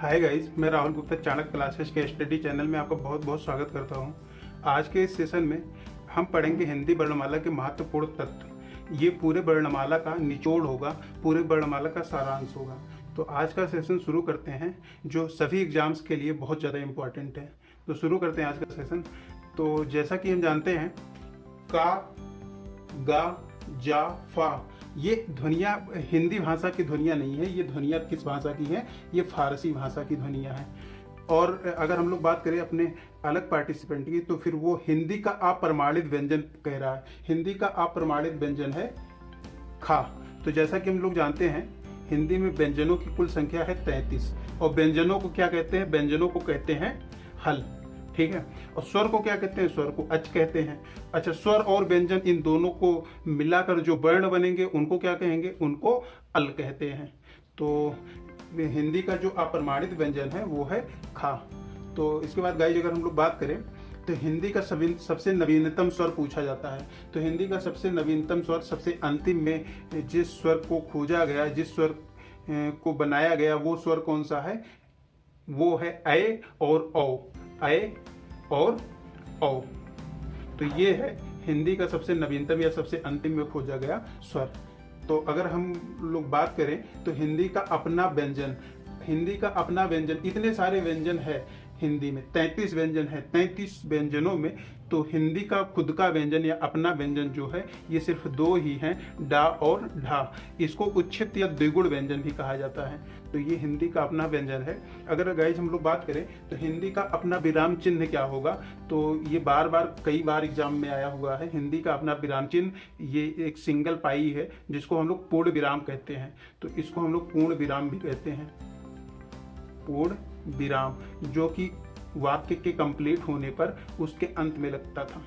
Hi guys, मैं Rahul Gupta Chanakya classes के study channel में आपका बहुत बहुत स्वागत करता हूं। आज के इस सेशन में हम पढ़ेंगे हिंदी वर्णमाला के महत्वपूर्ण तत्व। ये पूरे वर्णमाला का निचोड़ होगा, पूरे वर्णमाला का सारांश होगा। तो आज का सेशन शुरू करते हैं, जो सभी एग्जाम्स के लिए बहुत ज़्यादा इम्पोर्टेंट है। तो शुरू करते हैं आज का सेशन। तो जैसा कि हम जानते हैं, का, गा, जा, फा, ये ध्वनियाँ हिंदी भाषा की ध्वनियाँ नहीं है। ये ध्वनियाँ किस भाषा की है? ये फारसी भाषा की ध्वनियाँ हैं। और अगर हम लोग बात करें अपने अलग पार्टिसिपेंट की, तो फिर वो हिंदी का अप्रमाणित व्यंजन कह रहा है। हिंदी का अप्रमाणित व्यंजन है खा। तो जैसा कि हम लोग जानते हैं, हिंदी में व्यंजनों की कुल संख्या है 33। और व्यंजनों को क्या कहते हैं? व्यंजनों को कहते हैं हल। ठीक है। और स्वर को क्या कहते हैं? स्वर को अच कहते हैं। अच्छा, स्वर और व्यंजन इन दोनों को मिलाकर जो वर्ण बनेंगे उनको क्या कहेंगे? उनको अल कहते हैं। तो हिंदी का जो अप्रमाणित व्यंजन है वो है खा। तो इसके बाद गाइस, अगर हम लोग बात करें तो हिंदी का सबसे नवीनतम स्वर पूछा जाता है। तो हिंदी का सबसे नवीनतम स्वर, सबसे अंतिम में जिस स्वर को खोजा गया, जिस स्वर को बनाया गया, वो स्वर कौन सा है? वो है अ और औ। अ और औ। तो ये है हिंदी का सबसे नवीनतम या सबसे अंतिम में खोजा गया स्वर। तो अगर हम लोग बात करें तो हिंदी का अपना व्यंजन, हिंदी का अपना व्यंजन, इतने सारे व्यंजन है हिंदी में, 33 व्यंजन है। 33 व्यंजनों में तो हिंदी का खुद का व्यंजन या अपना व्यंजन जो है, ये सिर्फ 2 ही हैं, डा और ढा। इसको उच्छित या द्विगुण व्यंजन भी कहा जाता है। तो ये हिंदी का अपना व्यंजन है। अगर गाइस हम लोग बात करें तो हिंदी का अपना विराम चिन्ह क्या होगा, तो ये बार बार कई बार एग्जाम में आया हुआ है। हिंदी का अपना विराम चिन्ह ये एक सिंगल पाई है, जिसको हम लोग पूर्ण विराम कहते हैं। तो इसको हम लोग पूर्ण विराम भी कहते हैं। पूर्ण विराम, जो कि वाक्य के कंप्लीट होने पर उसके अंत में लगता था।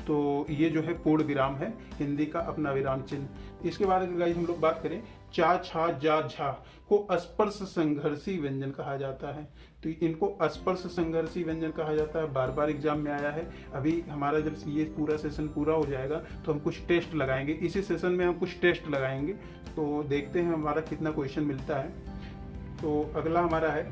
तो ये जो है पूर्ण विराम है हिंदी का अपना विराम चिन्ह। इसके बाद गाइस हम लोग बात करें, चा, छा, जा, झा को स्पर्श संघर्षी व्यंजन कहा जाता है। तो इनको स्पर्श संघर्षी व्यंजन कहा जाता है। बार बार एग्जाम में आया है। अभी हमारा जब ये पूरा सेशन पूरा हो जाएगा तो हम कुछ टेस्ट लगाएंगे। इसी सेशन में हम कुछ टेस्ट लगाएंगे, तो देखते हैं हमारा कितना क्वेश्चन मिलता है। तो अगला हमारा है,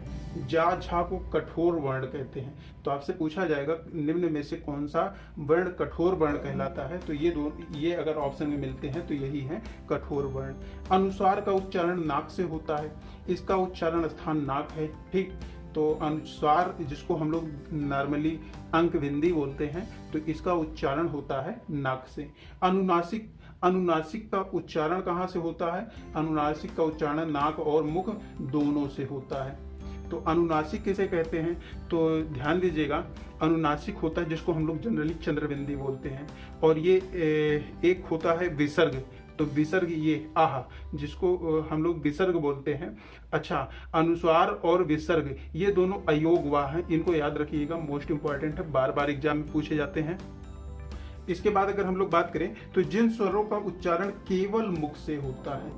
जा, झा को कठोर वर्ण कहते हैं। तो आपसे पूछा जाएगा निम्न में से कौन सा वर्ण कठोर वर्ण कहलाता है। तो ये अगर ऑप्शन में मिलते हैं तो यही है कठोर वर्ण। अनुस्वार का उच्चारण नाक से होता है। इसका उच्चारण स्थान नाक है। ठीक। तो अनुस्वार, जिसको हम लोग नॉर्मली अंक बिंदी बोलते हैं, तो इसका उच्चारण होता है नाक से। अनुनासिक, अनुनासिक का उच्चारण कहाँ से होता है? अनुनासिक का उच्चारण नाक और मुख दोनों से होता है। तो अनुनासिक किसे कहते हैं? तो ध्यान दीजिएगा, अनुनासिक होता है जिसको हम लोग जनरली चंद्रबिंदी बोलते हैं। और ये एक होता है विसर्ग। तो विसर्ग ये आह, जिसको हम लोग विसर्ग बोलते हैं। अच्छा, अनुस्वार और विसर्ग ये दोनों अयोग वाह हैं। इनको याद रखिएगा, मोस्ट इंपॉर्टेंट है, बार बार एग्जाम में पूछे जाते हैं। इसके बाद अगर हम लोग बात करें तो जिन स्वरों का उच्चारण केवल मुख से होता है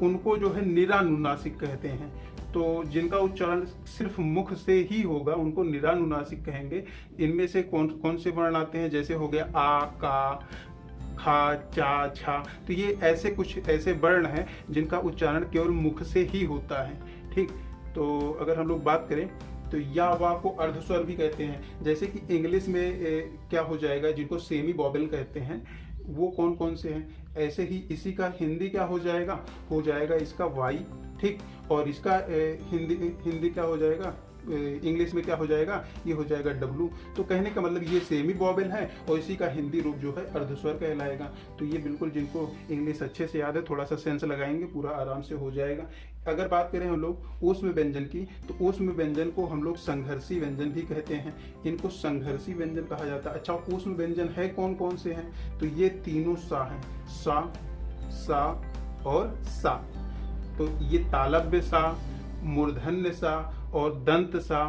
उनको जो है निरानुनासिक कहते हैं। तो जिनका उच्चारण सिर्फ मुख से ही होगा उनको निरानुनासिक कहेंगे। इनमें से कौन कौन से वर्ण आते हैं? जैसे हो गया आ, का, खा, चा, छा। तो ये ऐसे कुछ ऐसे वर्ण हैं जिनका उच्चारण केवल मुख से ही होता है। ठीक। तो अगर हम लोग बात करें तो या, वा को अर्धस्वर भी कहते हैं। जैसे कि इंग्लिश में क्या हो जाएगा, जिनको सेमी वॉवेल कहते हैं, वो कौन कौन से हैं? ऐसे ही इसी का हिंदी क्या हो जाएगा? हो जाएगा इसका वाई। ठीक। और इसका हिंदी क्या हो जाएगा? इंग्लिश में क्या हो जाएगा? ये हो जाएगा डब्लू। तो कहने का मतलब ये सेमी वॉवेल है और इसी का हिंदी रूप जो है अर्धस्वर कहलाएगा। तो ये बिल्कुल, जिनको इंग्लिश अच्छे से याद है, थोड़ा सा सेंस लगाएंगे, पूरा आराम से हो जाएगा। अगर बात करें हम लोग ऊष्म व्यंजन की, तो ऊष्म व्यंजन को हम लोग संघर्षी व्यंजन भी कहते हैं। इनको संघर्षी व्यंजन कहा जाता है। अच्छा, ऊष्म व्यंजन है कौन कौन से हैं? तो ये तीनों सा हैं, सा, सा और सा। तो ये तालव्य सा, मूर्धन्य सा और दंत सा,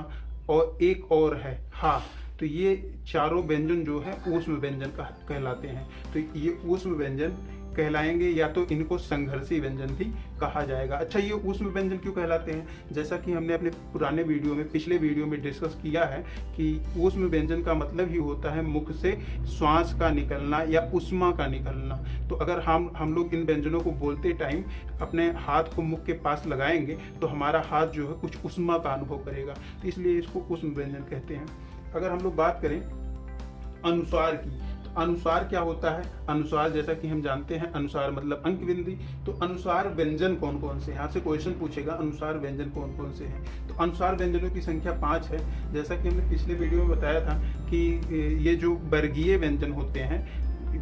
और एक और है हा। तो ये चारों व्यंजन जो है ऊष्म व्यंजन कहलाते हैं। तो ये ऊष्म व्यंजन कहलाएंगे या तो इनको संघर्षी व्यंजन भी कहा जाएगा। अच्छा, ये ऊष्म व्यंजन क्यों कहलाते हैं? जैसा कि हमने अपने पुराने वीडियो में, पिछले वीडियो में डिस्कस किया है कि ऊष्म व्यंजन का मतलब ही होता है मुख से श्वास का निकलना या ऊष्मा का निकलना। तो अगर हम लोग इन व्यंजनों को बोलते टाइम अपने हाथ को मुख के पास लगाएंगे तो हमारा हाथ जो है कुछ ऊष्मा का अनुभव करेगा, तो इसलिए इसको ऊष्म व्यंजन कहते हैं। अगर हम लोग बात करें अनुस्वार की, तो अनुस्वार क्या होता है? अनुस्वार जैसा कि हम जानते हैं, अनुस्वार मतलब अंक बिंदी। तो अनुस्वार व्यंजन कौन कौन से हैं? आपसे क्वेश्चन पूछेगा अनुस्वार व्यंजन कौन कौन से हैं। तो अनुस्वार व्यंजनों की संख्या 5 है। जैसा कि हमने पिछले वीडियो में बताया था कि ये जो वर्गीय व्यंजन होते हैं,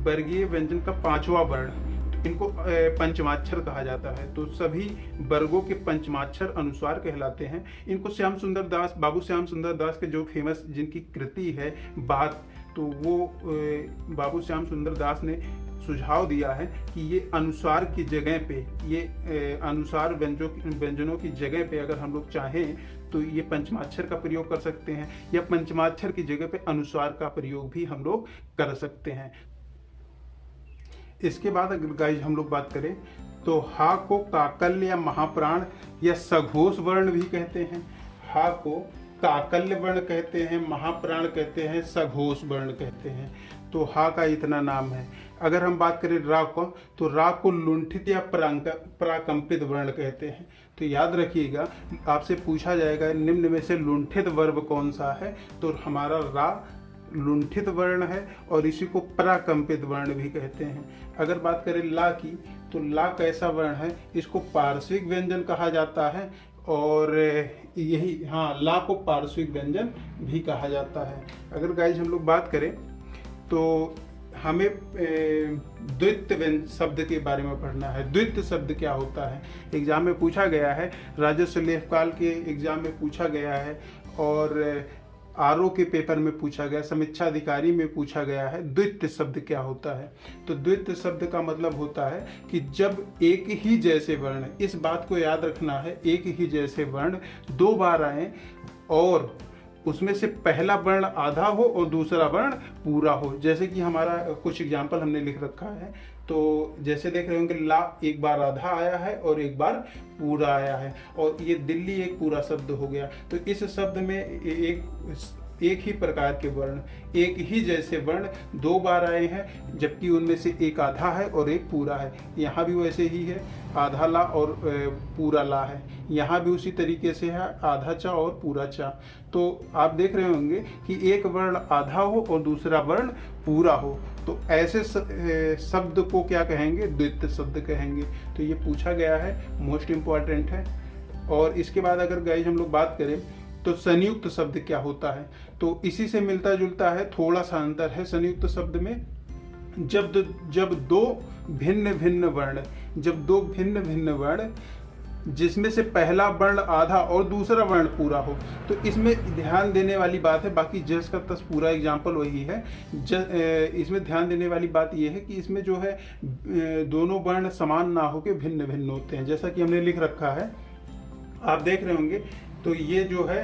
वर्गीय व्यंजन का 5वां वर्ण, तो इनको पंचमाक्षर कहा जाता है। तो सभी वर्गों के पंचमाक्षर अनुस्वार कहलाते हैं। इनको श्याम सुंदर दास, बाबू श्याम सुंदर दास के जो फेमस जिनकी कृति है बात, तो वो बाबू श्याम सुंदर दास ने सुझाव दिया है कि ये अनुस्वार की जगह पे, ये अनुस्वार व्यंजनों की जगह पे अगर हम लोग चाहें तो ये पंचमाक्षर का प्रयोग कर सकते हैं, या पंचमाक्षर की जगह पे अनुस्वार का प्रयोग भी हम लोग कर सकते हैं। इसके बाद अगर गाइस हम लोग बात करें तो हा को काकल्य या महाप्राण या सघोष वर्ण भी कहते हैं। हा को काकल्य वर्ण कहते हैं, महाप्राण कहते हैं, सघोष वर्ण कहते हैं। तो हा का इतना नाम है। अगर हम बात करें रा को, तो रा को लुंठित या प्राकंपित वर्ण कहते हैं। तो याद रखिएगा, आपसे पूछा जाएगा निम्न में से लुंठित वर्ब कौन सा है, तो हमारा रा लुंठित वर्ण है और इसी को प्राकंपित वर्ण भी कहते हैं। अगर बात करें ला की, तो ला कैसा वर्ण है? इसको पार्श्विक व्यंजन कहा जाता है, और यही ला को पार्श्विक व्यंजन भी कहा जाता है। अगर गाइज हम लोग बात करें तो हमें द्वित्व शब्द के बारे में पढ़ना है। द्वित्व शब्द क्या होता है? एग्जाम में पूछा गया है, राजस्व लेखपाल के एग्जाम में पूछा गया है, और आरओ के पेपर में पूछा गया, समीक्षा अधिकारी में पूछा गया है, द्वित्व शब्द क्या होता है। तो द्वित्व शब्द का मतलब होता है कि जब एक ही जैसे वर्ण, इस बात को याद रखना है, एक ही जैसे वर्ण 2 बार आए और उसमें से पहला वर्ण आधा हो और दूसरा वर्ण पूरा हो। जैसे कि हमारा कुछ एग्जाम्पल हमने लिख रखा है, तो जैसे देख रहे होंगे ला एक बार आधा आया है और एक बार पूरा आया है, और ये दिल्ली एक पूरा शब्द हो गया। तो इस शब्द में एक ही प्रकार के वर्ण, एक ही जैसे वर्ण 2 बार आए हैं, जबकि उनमें से एक आधा है और एक पूरा है। यहाँ भी वैसे ही है, आधा ला और पूरा ला है। यहाँ भी उसी तरीके से है, आधा चा और पूरा चा। तो आप देख रहे होंगे कि एक वर्ण आधा हो और दूसरा वर्ण पूरा हो, तो ऐसे शब्द को क्या कहेंगे? द्वित्व शब्द कहेंगे। तो ये पूछा गया है, मोस्ट इम्पॉर्टेंट है। और इसके बाद अगर गाइज हम लोग बात करें तो संयुक्त शब्द क्या होता है, तो इसी से मिलता जुलता है, थोड़ा सा अंतर है संयुक्त शब्द में। जब दो भिन्न भिन्न वर्ण जिसमें से पहला वर्ण आधा और दूसरा वर्ण पूरा हो, तो इसमें ध्यान देने वाली बात है, बाकी जस का तस पूरा एग्जाम्पल वही है। इसमें ध्यान देने वाली बात यह है कि इसमें जो है दोनों वर्ण समान ना होके भिन्न भिन्न होते हैं। जैसा कि हमने लिख रखा है, आप देख रहे होंगे, तो ये जो है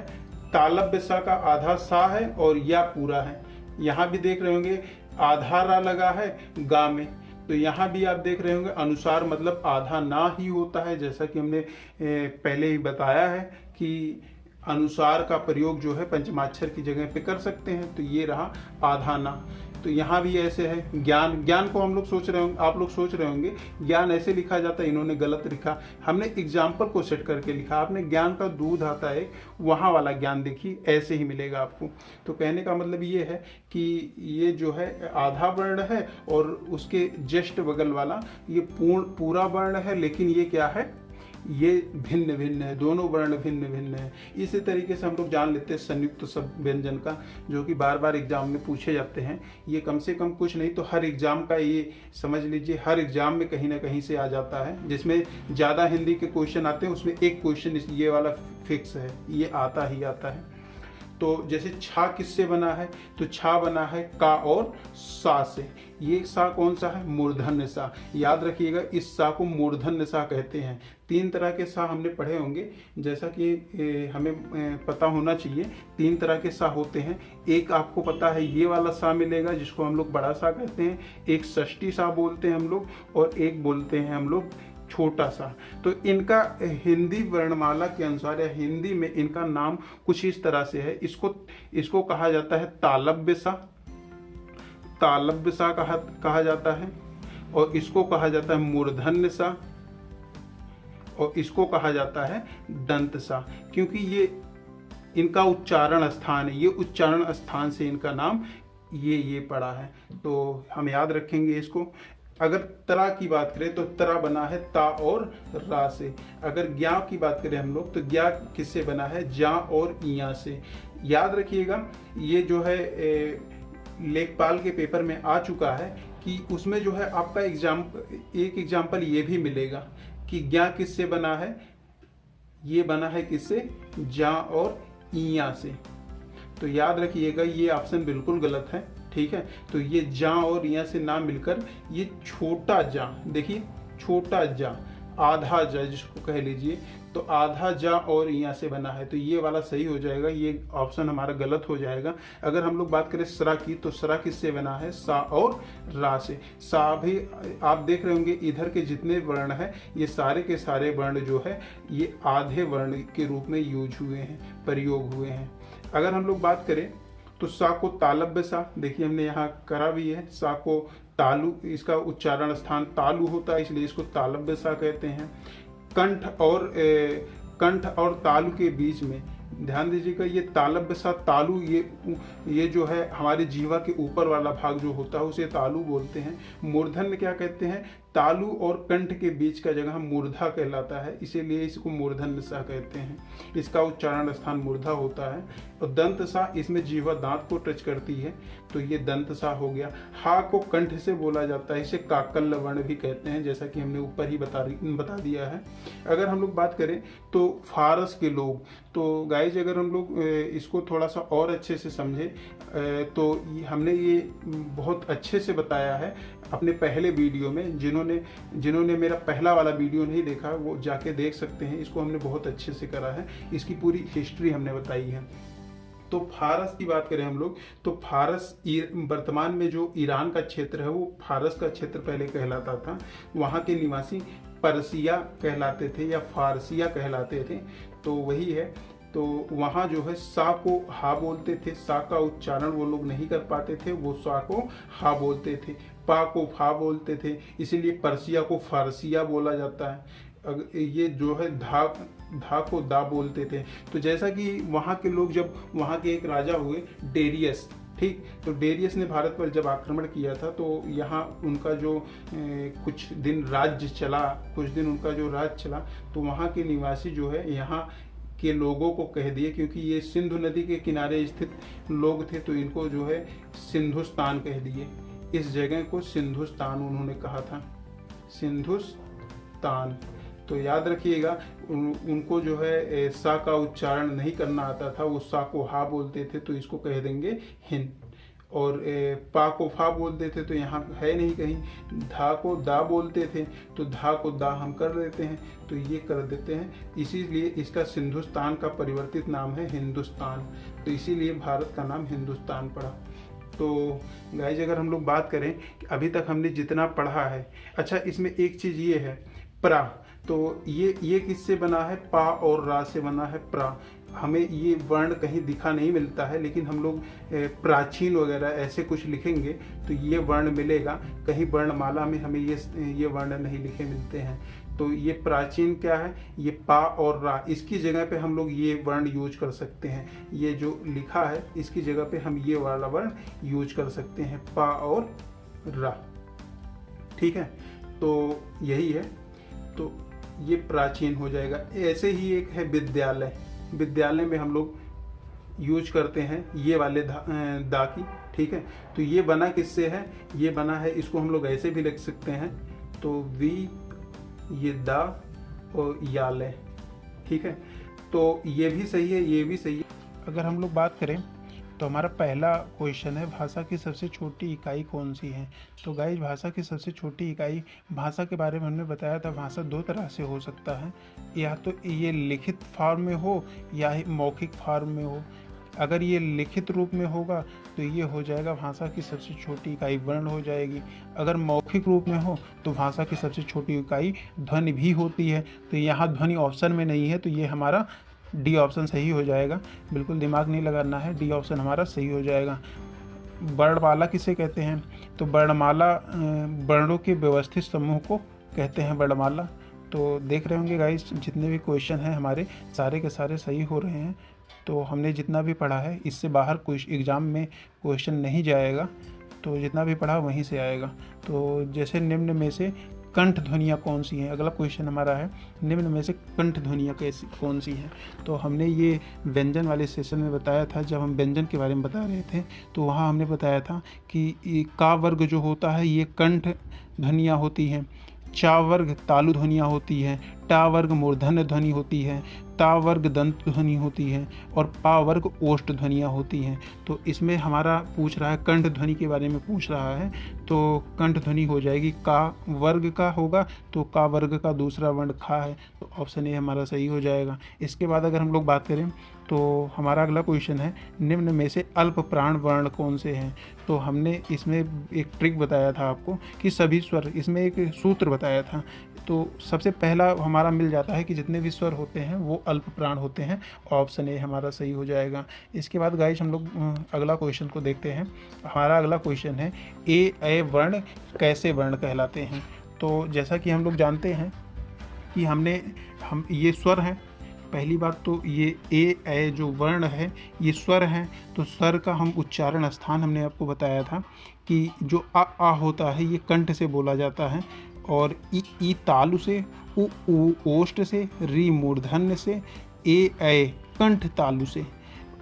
तालब्य सा का आधा सा है और या पूरा है। यहाँ भी देख रहे होंगे आधा रा लगा है गा में, तो यहाँ भी आप देख रहे होंगे अनुसार मतलब आधा ना ही होता है। जैसा कि हमने पहले ही बताया है कि अनुसार का प्रयोग जो है पंचमाक्षर की जगह पे कर सकते हैं। तो ये रहा आधा ना। तो यहाँ भी ऐसे है ज्ञान को हम लोग सोच रहे होंगे, आप लोग सोच रहे होंगे ज्ञान ऐसे लिखा जाता है, इन्होंने गलत लिखा। हमने एग्जाम्पल को सेट करके लिखा। आपने ज्ञान का दूध आता है, वहाँ वाला ज्ञान देखिए, ऐसे ही मिलेगा आपको। तो कहने का मतलब ये है कि ये जो है आधा वर्ण है और उसके जस्ट बगल वाला ये पूरा वर्ण है, लेकिन ये क्या है, ये भिन्न भिन्न है, दोनों वर्ण भिन्न भिन्न है। इसी तरीके से हम लोग जान लेते हैं संयुक्त शब्द व्यंजन का, जो कि बार बार एग्जाम में पूछे जाते हैं। ये कम से कम कुछ नहीं तो हर एग्जाम का, ये समझ लीजिए हर एग्जाम में कहीं ना कहीं से आ जाता है। जिसमें ज़्यादा हिंदी के क्वेश्चन आते हैं उसमें एक क्वेश्चन ये वाला फिक्स है, ये आता ही आता है। तो जैसे छा किससे बना है, तो छा बना है का और सा से। ये सा कौन सा है, मूर्धन्य सा। याद रखिएगा इस सा को मूर्धन्य सा कहते हैं। 3 तरह के सा हमने पढ़े होंगे, जैसा कि हमें पता होना चाहिए 3 तरह के सा होते हैं। एक आपको पता है ये वाला सा मिलेगा जिसको हम लोग बड़ा सा कहते हैं, एक षष्ठी सा बोलते हैं हम लोग, और एक बोलते हैं हम लोग छोटा सा। तो इनका हिंदी वर्णमाला के अनुसार या हिंदी में इनका नाम कुछ इस तरह से है। इसको कहा जाता है तालव्य सा, तालव्य सा कहा जाता है, और इसको कहा जाता है मूर्धन्य सा, और इसको कहा जाता है दंत सा, क्योंकि ये इनका उच्चारण स्थान है, ये उच्चारण स्थान से इनका नाम ये पड़ा है। तो हम याद रखेंगे इसको। अगर तरा की बात करें तो तरा बना है ता और रा से। अगर ज्ञा की बात करें हम लोग तो ज्ञा किससे बना है, जा और इया से। याद रखिएगा ये जो है लेखपाल के पेपर में आ चुका है कि उसमें जो है आपका एक एग्जाम्पल ये भी मिलेगा कि ज्ञा किससे बना है, ये बना है किससे, जा और इया से। तो याद रखिएगा ये ऑप्शन बिल्कुल गलत है, ठीक है। तो ये जा और इया से ना मिलकर ये छोटा जा, देखिए छोटा जा, आधा जा जिसको कह लीजिए, तो आधा जा और इया से बना है। तो ये वाला सही हो जाएगा, ये ऑप्शन हमारा गलत हो जाएगा। अगर हम लोग बात करें सरा की, तो सरा किससे बना है, सा और रा से। सा भी आप देख रहे होंगे इधर के जितने वर्ण है ये सारे के सारे वर्ण जो है ये आधे वर्ण के रूप में यूज हुए हैं, प्रयोग हुए हैं। अगर हम लोग बात करें तो सा को तालव्य सा, देखिए हमने यहाँ करा भी है। सा को तालु, इसका उच्चारण स्थान तालु होता है, इसलिए इसको तालव्य सा कहते हैं। कंठ और तालु के बीच में ध्यान दीजिएगा, ये तालव्य सा तालु, ये जो है हमारे जीवा के ऊपर वाला भाग जो होता है उसे तालु बोलते हैं। मूर्धन्य क्या कहते हैं, तालु और कंठ के बीच का जगह मूर्धा कहलाता है, इसीलिए इसको मूर्धन्य सा कहते हैं। इसका उच्चारण स्थान मूर्धा होता है। और दंत सा, इसमें जीवा दांत को टच करती है, तो ये दंत सा हो गया। हा को कंठ से बोला जाता है, इसे काकल्य वर्ण भी कहते हैं, जैसा कि हमने ऊपर ही बता दिया है। अगर हम लोग बात करें तो फारस के लोग, तो गाइज अगर हम लोग इसको थोड़ा सा और अच्छे से समझे तो हमने ये बहुत अच्छे से बताया है अपने पहले वीडियो में। जिन्होंने मेरा पहला वाला वीडियो नहीं देखा वो जाके देख सकते हैं, इसको हमने बहुत अच्छे से करा है, इसकी पूरी हिस्ट्री हमने बताई है। तो फारस की बात करें हम लोग तो फारस वर्तमान में जो ईरान का क्षेत्र है वो फारस का क्षेत्र पहले कहलाता था। वहाँ के निवासी परसिया कहलाते थे या फारसिया कहलाते थे, तो वही है। तो वहाँ जो है सा को हा बोलते थे, सा का उच्चारण वो लोग नहीं कर पाते थे, वो सा को हा बोलते थे। पा को फा बोलते थे, इसीलिए परसिया को फारसिया बोला जाता है। ये जो है धा को दा बोलते थे। तो जैसा कि वहाँ के लोग, जब वहाँ के एक राजा हुए डेरियस, ठीक, तो डेरियस ने भारत पर जब आक्रमण किया था तो यहाँ उनका जो कुछ दिन राज्य चला, तो वहाँ के निवासी जो है यहाँ के लोगों को कह दिए, क्योंकि ये सिंधु नदी के किनारे स्थित लोग थे तो इनको जो है सिंधुस्तान कह दिए। इस जगह को सिंधुस्तान उन्होंने कहा था, सिंधुस्तान। तो याद रखिएगा उनको जो है सा का उच्चारण नहीं करना आता था, वो सा को हा बोलते थे, तो इसको कह देंगे हिंद। और पा को फा बोलते थे तो यहाँ है नहीं कहीं। धा को दा बोलते थे तो धा को दा हम कर देते हैं, तो ये कर देते हैं, इसीलिए इसका सिंधुस्तान का परिवर्तित नाम है हिंदुस्तान। तो इसीलिए भारत का नाम हिंदुस्तान पड़ा। तो गाइज अगर हम लोग बात करें कि अभी तक हमने जितना पढ़ा है, अच्छा इसमें एक चीज़ ये है प्रा, तो ये किससे बना है, पा और रा से बना है प्रा। हमें ये वर्ण कहीं दिखा नहीं मिलता है, लेकिन हम लोग प्राचीन वगैरह ऐसे कुछ लिखेंगे तो ये वर्ण मिलेगा। कहीं वर्णमाला में हमें ये वर्ण नहीं लिखे मिलते हैं। तो ये प्राचीन क्या है, ये पा और रा, इसकी जगह पे हम लोग ये वर्ण यूज कर सकते हैं। ये जो लिखा है इसकी जगह पे हम ये वाला वर्ण यूज कर सकते हैं, पा और रा, ठीक है। तो यही है, तो ये प्राचीन हो जाएगा। ऐसे ही एक है विद्यालय, विद्यालय में हम लोग यूज करते हैं ये वाले दा की, ठीक है। तो ये बना किससे है, ये बना है, इसको हम लोग ऐसे भी लिख सकते हैं, तो वी, ये दा और यालय, ठीक है। तो ये भी सही है, ये भी सही है। अगर हम लोग बात करें तो हमारा पहला क्वेश्चन है, भाषा की सबसे छोटी इकाई कौन सी है। तो गाइस, भाषा की सबसे छोटी इकाई, भाषा के बारे में हमने बताया था, भाषा दो तरह से हो सकता है, या तो ये लिखित फॉर्म में हो या मौखिक फॉर्म में हो। अगर ये लिखित रूप में होगा तो ये हो जाएगा भाषा की सबसे छोटी इकाई वर्ण हो जाएगी। अगर मौखिक रूप में हो तो भाषा की सबसे छोटी इकाई ध्वनि भी होती है। तो यहाँ ध्वनि ऑप्शन में नहीं है, तो ये हमारा डी ऑप्शन सही हो जाएगा। बिल्कुल दिमाग नहीं लगाना है, डी ऑप्शन हमारा सही हो जाएगा। वर्णमाला किसे कहते हैं? तो वर्णमाला वर्णों के व्यवस्थित समूह को कहते हैं वर्णमाला। तो देख रहे होंगे गाइस, जितने भी क्वेश्चन हैं हमारे सारे के सारे सही हो रहे हैं। तो हमने जितना भी पढ़ा है इससे बाहर कोई एग्ज़ाम में क्वेश्चन नहीं जाएगा, तो जितना भी पढ़ा वहीं से आएगा। तो जैसे निम्न में से कंठ ध्वनियाँ कौन सी हैं, अगला क्वेश्चन हमारा है, निम्न में से कंठ ध्वनियाँ कैसी कौन सी हैं। तो हमने ये व्यंजन वाले सेशन में बताया था, जब हम व्यंजन के बारे में बता रहे थे तो वहाँ हमने बताया था कि का वर्ग जो होता है ये कंठ ध्वनियाँ होती हैं, चा वर्ग तालु ध्वनियाँ होती है, टा वर्ग मूर्धन्य ध्वनि होती है, ता वर्ग दंत ध्वनि होती है और पा वर्ग ओष्ठ ध्वनियाँ होती हैं। तो इसमें हमारा पूछ रहा है कंठ ध्वनि के बारे में पूछ रहा है, तो कंठ ध्वनि हो जाएगी का वर्ग का होगा, तो का वर्ग का दूसरा वर्ण खा है, तो ऑप्शन ए हमारा सही हो जाएगा। इसके बाद अगर हम लोग बात करें तो हमारा अगला क्वेश्चन है, निम्न में से अल्प प्राण वर्ण कौन से हैं। तो हमने इसमें एक ट्रिक बताया था आपको कि सभी स्वर, इसमें एक सूत्र बताया था। तो सबसे पहला हमारा मिल जाता है कि जितने भी स्वर होते हैं वो अल्प प्राण होते हैं, ऑप्शन ए हमारा सही हो जाएगा। इसके बाद गाइस हम लोग अगला क्वेश्चन को देखते हैं। हमारा अगला क्वेश्चन है, ए वर्ण कैसे वर्ण कहलाते हैं। तो जैसा कि हम लोग जानते हैं कि हम ये स्वर हैं। पहली बात तो ये ए जो वर्ण है ये स्वर हैं, तो स्वर का हम उच्चारण स्थान हमने आपको बताया था कि जो आ होता है ये कंठ से बोला जाता है, और ई तालु से, उ ओष्ठ से, री मूर्धन्य से, ए कंठ तालु से,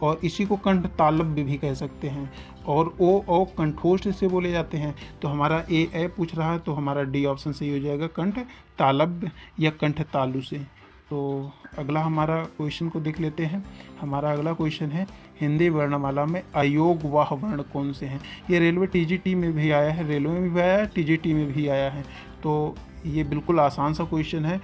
और इसी को कंठ तालव्य भी कह सकते हैं, और ओ कंठोष्ठ से बोले जाते हैं। तो हमारा ए पूछ रहा है, तो हमारा डी ऑप्शन सही हो जाएगा, कंठ तालव्य या कंठ तालु से। तो अगला हमारा क्वेश्चन को देख लेते हैं। हमारा अगला क्वेश्चन है, हिंदी वर्णमाला में अयोगवाह वर्ण कौन से हैं। ये रेलवे टीजीटी में भी आया है, रेलवे में भी आया है, टीजीटी में भी आया है। तो ये बिल्कुल आसान सा क्वेश्चन है,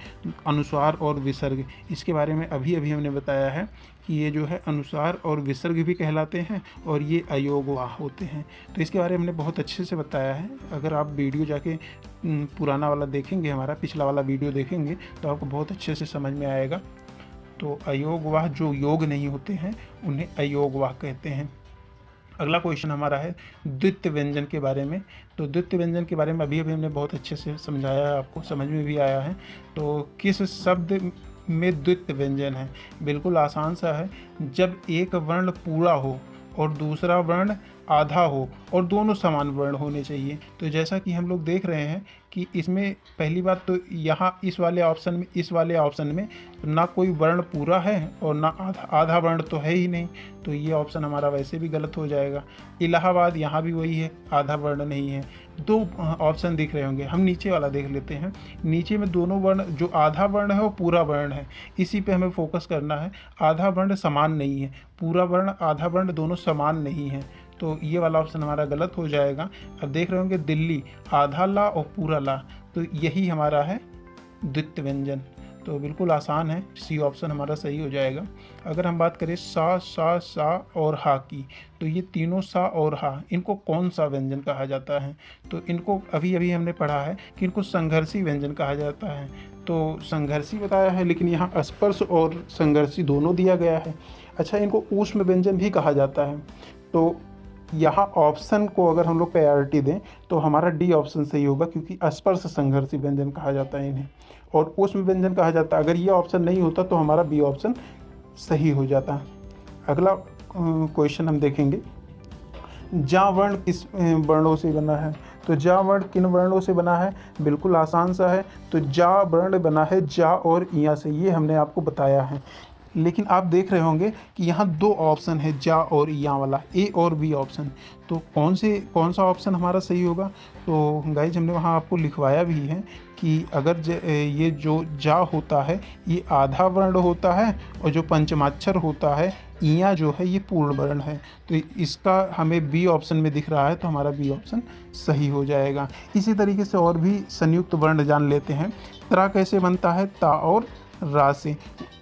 अनुस्वार और विसर्ग। इसके बारे में अभी हमने बताया है कि ये जो है अनुस्वार और विसर्ग भी कहलाते हैं और ये अयोगवाह होते हैं। तो इसके बारे में हमने बहुत अच्छे से बताया है। अगर आप वीडियो जाके पुराना वाला देखेंगे, हमारा पिछला वाला वीडियो देखेंगे, तो आपको बहुत अच्छे से समझ में आएगा। तो अयोगवाह जो योग नहीं होते हैं उन्हें अयोगवाह कहते हैं। अगला क्वेश्चन हमारा है द्वित्व व्यंजन के बारे में। तो द्वित्व व्यंजन के बारे में अभी हमने बहुत अच्छे से समझाया है, आपको समझ में भी आया है। तो किस शब्द में द्वित्व व्यंजन है? बिल्कुल आसान सा है, जब एक वर्ण पूरा हो और दूसरा वर्ण आधा हो और दोनों समान वर्ण होने चाहिए। तो जैसा कि हम लोग देख रहे हैं कि इसमें पहली बात तो यहाँ इस वाले ऑप्शन में ना कोई वर्ण पूरा है और ना आधा वर्ण तो है ही नहीं, तो ये ऑप्शन हमारा वैसे भी गलत हो जाएगा। इलाहाबाद, यहाँ भी वही है, आधा वर्ण नहीं है। दो ऑप्शन दिख रहे होंगे, हम नीचे वाला देख लेते हैं। नीचे में दोनों वर्ण, जो आधा वर्ण है वो पूरा वर्ण है, इसी पे हमें फोकस करना है। आधा वर्ण समान नहीं है, पूरा वर्ण आधा वर्ण दोनों समान नहीं है, तो ये वाला ऑप्शन हमारा गलत हो जाएगा। अब देख रहे होंगे दिल्ली, आधा ला और पूरा ला, तो यही हमारा है द्वित्व व्यंजन। तो बिल्कुल आसान है, सी ऑप्शन हमारा सही हो जाएगा। अगर हम बात करें सा और हा की, तो ये तीनों सा और हा, इनको कौन सा व्यंजन कहा जाता है? तो इनको अभी हमने पढ़ा है कि इनको संघर्षी व्यंजन कहा जाता है। तो संघर्षी बताया है, लेकिन यहाँ स्पर्श और संघर्षी दोनों दिया गया है। अच्छा, इनको ऊष्म व्यंजन भी कहा जाता है। तो यहाँ ऑप्शन को अगर हम लोग प्रायोरिटी दें तो हमारा डी ऑप्शन सही होगा, क्योंकि स्पर्श संघर्षी व्यंजन कहा जाता है इन्हें, और ऊष्म व्यंजन कहा जाता है। अगर ये ऑप्शन नहीं होता तो हमारा बी ऑप्शन सही हो जाता। अगला क्वेश्चन हम देखेंगे, जा वर्ण किस वर्णों से बना है? तो जा वर्ण किन वर्णों से बना है? बिल्कुल आसान सा है। तो जा वर्ण बना है जा और इया से, ये हमने आपको बताया है। लेकिन आप देख रहे होंगे कि यहाँ दो ऑप्शन है, जा और या वाला, ए और बी ऑप्शन। तो कौन सा ऑप्शन हमारा सही होगा? तो गाइज हमने वहाँ आपको लिखवाया भी है कि अगर ये जो जा होता है ये आधा वर्ण होता है, और जो पंचमाक्षर होता है इया जो है ये पूर्ण वर्ण है। तो इसका हमें बी ऑप्शन में दिख रहा है, तो हमारा बी ऑप्शन सही हो जाएगा। इसी तरीके से और भी संयुक्त वर्ण जान लेते हैं। त्रा कैसे बनता है? ता और रा से।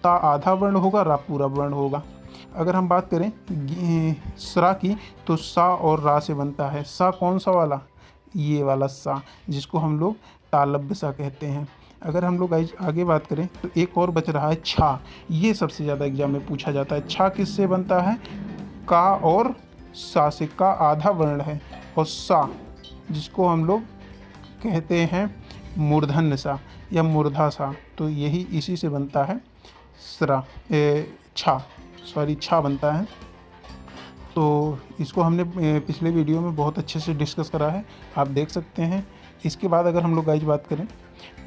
ता आधा वर्ण होगा, रा पूरा वर्ण होगा। अगर हम बात करें सरा की, तो सा और रा से बनता है। सा कौन सा वाला? ये वाला सा, जिसको हम लोग तालव्य सा कहते हैं। अगर हम लोग आगे बात करें तो एक और बच रहा है छा। ये सबसे ज़्यादा एग्जाम में पूछा जाता है। छा किससे बनता है? का और सा से। का आधा वर्ण है, और सा जिसको हम लोग कहते हैं मूर्धन्य सा या मूर्धा सा, तो यही इसी से बनता है छा बनता है। तो इसको हमने पिछले वीडियो में बहुत अच्छे से डिस्कस करा है, आप देख सकते हैं। इसके बाद अगर हम लोग गाइज बात करें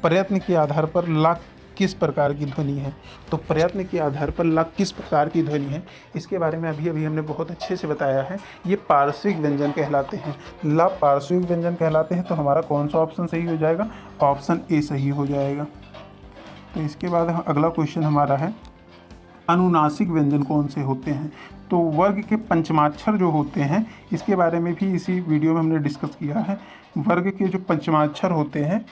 प्रयत्न के आधार पर ला किस प्रकार की ध्वनि है, तो प्रयत्न के आधार पर ला किस प्रकार की ध्वनि है, इसके बारे में अभी हमने बहुत अच्छे से बताया है। ये पार्श्विक व्यंजन कहलाते हैं। ला पार्श्विक व्यंजन कहलाते हैं। तो हमारा कौन सा ऑप्शन सही हो जाएगा? ऑप्शन ए सही हो जाएगा। तो इसके बाद अगला क्वेश्चन हमारा है अनुनासिक व्यंजन कौन से होते हैं? तो वर्ग के पंचमाक्षर जो होते हैं, इसके बारे में भी इसी वीडियो में हमने डिस्कस किया है। वर्ग के जो पंचमाक्षर होते हैं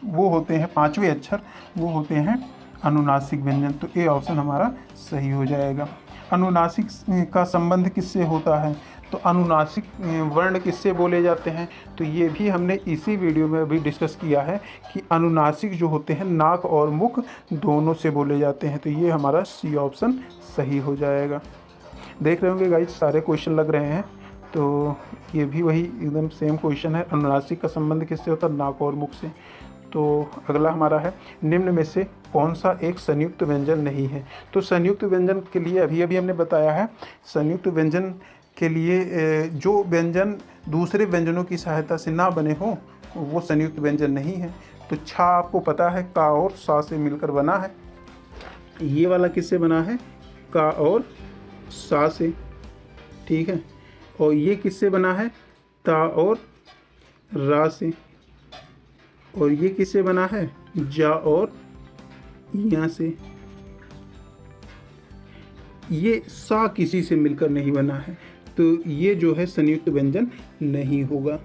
वो होते हैं, पांचवें अक्षर, वो होते हैं अनुनासिक व्यंजन। तो ए ऑप्शन हमारा सही हो जाएगा। अनुनासिक का संबंध किससे होता है? तो अनुनासिक वर्ण किससे बोले जाते हैं? तो ये भी हमने इसी वीडियो में अभी डिस्कस किया है कि अनुनासिक जो होते हैं नाक और मुख दोनों से बोले जाते हैं। तो ये हमारा सी ऑप्शन सही हो जाएगा। देख रहे होंगे गाइस सारे क्वेश्चन लग रहे हैं, तो ये भी वही एकदम सेम क्वेश्चन है। अनुनासिक का संबंध किससे होता है? नाक और मुख से। तो अगला हमारा है निम्न में से कौन सा एक संयुक्त व्यंजन नहीं है? तो संयुक्त व्यंजन के लिए अभी हमने बताया है, संयुक्त व्यंजन के लिए जो व्यंजन दूसरे व्यंजनों की सहायता से ना बने हो वो संयुक्त व्यंजन नहीं है। तो छा आपको पता है का और सा से मिलकर बना है। ये वाला किससे बना है? का और सा से, ठीक है। और ये किससे बना है? ता और रा से। और ये किससे बना है? जा और या से। ये सा किसी से मिलकर नहीं बना है, तो ये जो है संयुक्त व्यंजन नहीं होगा।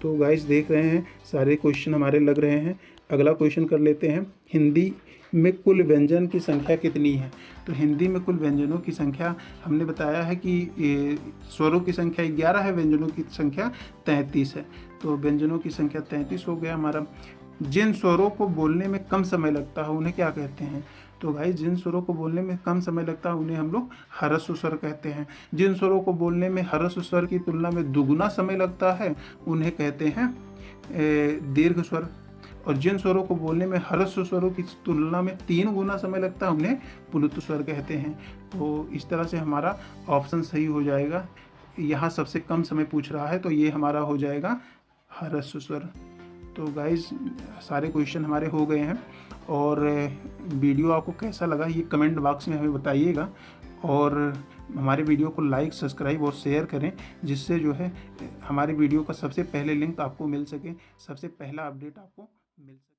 तो गाइस देख रहे हैं सारे क्वेश्चन हमारे लग रहे हैं। अगला क्वेश्चन कर लेते हैं, हिंदी में कुल व्यंजन की संख्या कितनी है? तो हिंदी में कुल व्यंजनों की संख्या हमने बताया है कि स्वरों की संख्या 11 है, व्यंजनों की संख्या 33 है। तो व्यंजनों की संख्या 33 हो गया हमारा। जिन स्वरों को बोलने में कम समय लगता है उन्हें क्या कहते हैं? तो भाई जिन स्वरों को बोलने में कम समय लगता है उन्हें हम लोग ह्रस्व स्वर कहते हैं। जिन स्वरों को बोलने में ह्रस्व स्वर की तुलना में दुगुना समय लगता है उन्हें कहते हैं दीर्घ स्वर। और जिन स्वरों को बोलने में ह्रस्व स्वरों की तुलना में 3 गुना समय लगता है उन्हें प्लुत स्वर कहते हैं। तो इस तरह से हमारा ऑप्शन सही हो जाएगा। यहाँ सबसे कम समय पूछ रहा है तो ये हमारा हो जाएगा ह्रस्व स्वर। तो गाइज सारे क्वेश्चन हमारे हो गए हैं, और वीडियो आपको कैसा लगा ये कमेंट बॉक्स में हमें बताइएगा। और हमारे वीडियो को लाइक, सब्सक्राइब और शेयर करें, जिससे जो है हमारे वीडियो का सबसे पहले लिंक आपको मिल सके, सबसे पहला अपडेट आपको मिल सके।